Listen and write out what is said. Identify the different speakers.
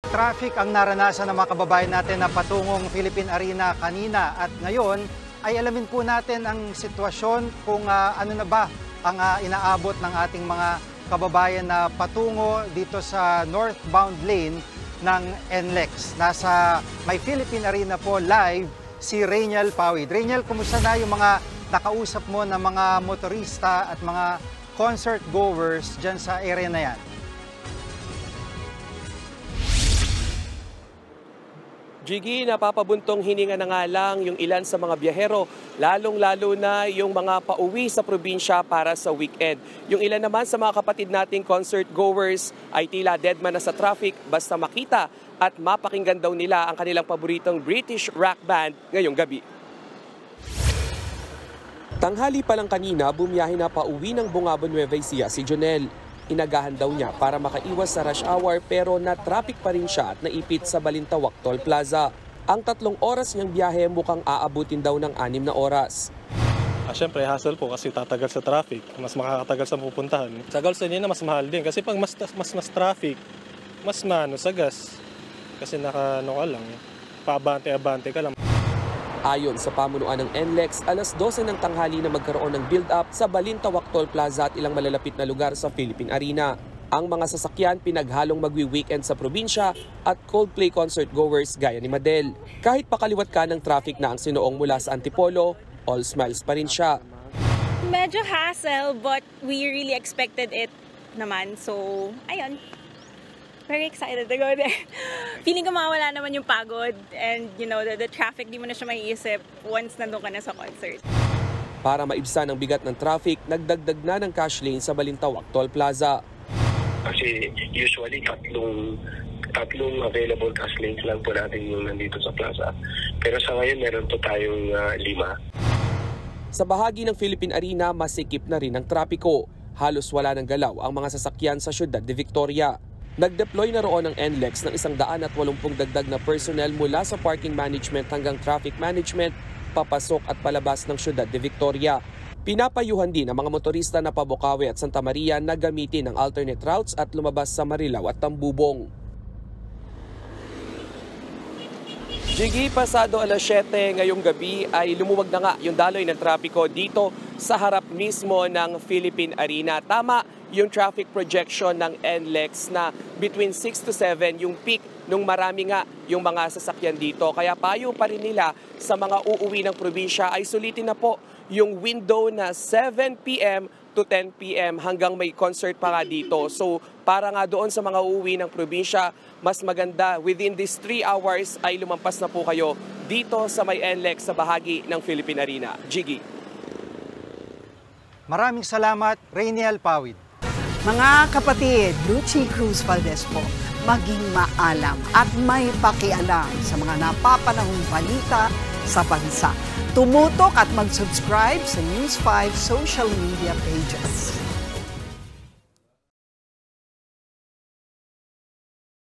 Speaker 1: Traffic ang naranasan ng mga kababayan natin na patungong Philippine Arena kanina at ngayon ay alamin po natin ang sitwasyon kung ano na ba ang inaabot ng ating mga kababayan na patungo dito sa northbound lane ng NLEX. Nasa may Philippine Arena po live si Rainiel Pawid. Rainiel, kumusta na yung mga nakausap mo na mga motorista at mga concert goers dyan sa area na yan?
Speaker 2: Jiggy, napapabuntong hininga na nga lang yung ilan sa mga biyahero, lalong-lalo na yung mga pauwi sa probinsya para sa weekend. Yung ilan naman sa mga kapatid nating concert goers ay tila deadman na sa traffic basta makita at mapakinggan daw nila ang kanilang paboritong British rock band ngayong gabi. Tanghali pa lang kanina, bumiyahe na pauwi ng Bungabon, Nueva Ecija si Jonel. Inagahan daw niya para makaiwas sa rush hour pero na-traffic pa rin siya at naipit sa Balintawak Toll Plaza. Ang 3 oras niyang biyahe mukhang aabutin daw ng 6 na oras.
Speaker 3: Siyempre, hassle po kasi tatagal sa traffic, mas makakatagal sa pupuntahan. Sa gasolina mas mahal din kasi pag mas traffic, mas sa gas. Kasi ka lang, paabante-abante ka lang.
Speaker 2: Ayon sa pamunuan ng NLEX, alas 12 ng tanghali na magkaroon ng build-up sa Balintawak Toll Plaza at ilang malalapit na lugar sa Philippine Arena. Ang mga sasakyan pinaghalong magwi-weekend sa probinsya at Coldplay concert goers gaya ni Madel. Kahit pakaliwat ka ng traffic na ang sinuong mula sa Antipolo, all smiles pa rin siya.
Speaker 4: Medyo hassle but we really expected it naman. So, ayun. Very excited to go there. Feeling ko mawala naman yung pagod and the traffic, di mo na siya maiisip once nandun ka na sa concert.
Speaker 2: Para maibsan ang bigat ng traffic, nagdagdag na ng cash lane sa Balintawak Toll Plaza.
Speaker 5: Kasi usually tatlong available cash lanes lang po natin yung nandito sa plaza. Pero sa ngayon meron po tayong 5.
Speaker 2: Sa bahagi ng Philippine Arena, masikip na rin ang trapiko. Halos wala ng galaw ang mga sasakyan sa Ciudad de Victoria. Nag-deploy na roon ng NLEX ng 180 dagdag na personnel mula sa parking management hanggang traffic management, papasok at palabas ng Ciudad de Victoria. Pinapayuhan din ang mga motorista na Pabukawi at Santa Maria na gamitin ang alternate routes at lumabas sa Marilao at Tambubong. Jiggy, pasado alas 7 ngayong gabi ay lumuwag na nga yung daloy ng trapiko dito sa harap mismo ng Philippine Arena. Tama yung traffic projection ng NLEX na between 6 to 7 yung peak nung marami nga yung mga sasakyan dito. Kaya payo pa rin nila sa mga uuwi ng probinsya ay sulitin na po yung window na 7 p.m. to 10 p.m. hanggang may concert pa nga dito. So para nga doon sa mga uuwi ng probinsya, mas maganda within these 3 hours ay lumampas na po kayo dito sa may NLEX sa bahagi ng Philippine Arena. Jiggy.
Speaker 1: Maraming salamat, Rainiel Pawid.
Speaker 6: Mga kapatid, Lucy Cruz Valdez po, maging maalam at may pakialam sa mga napapanahong balita sa bansa. Tumutok at mag-subscribe sa News 5 social media pages.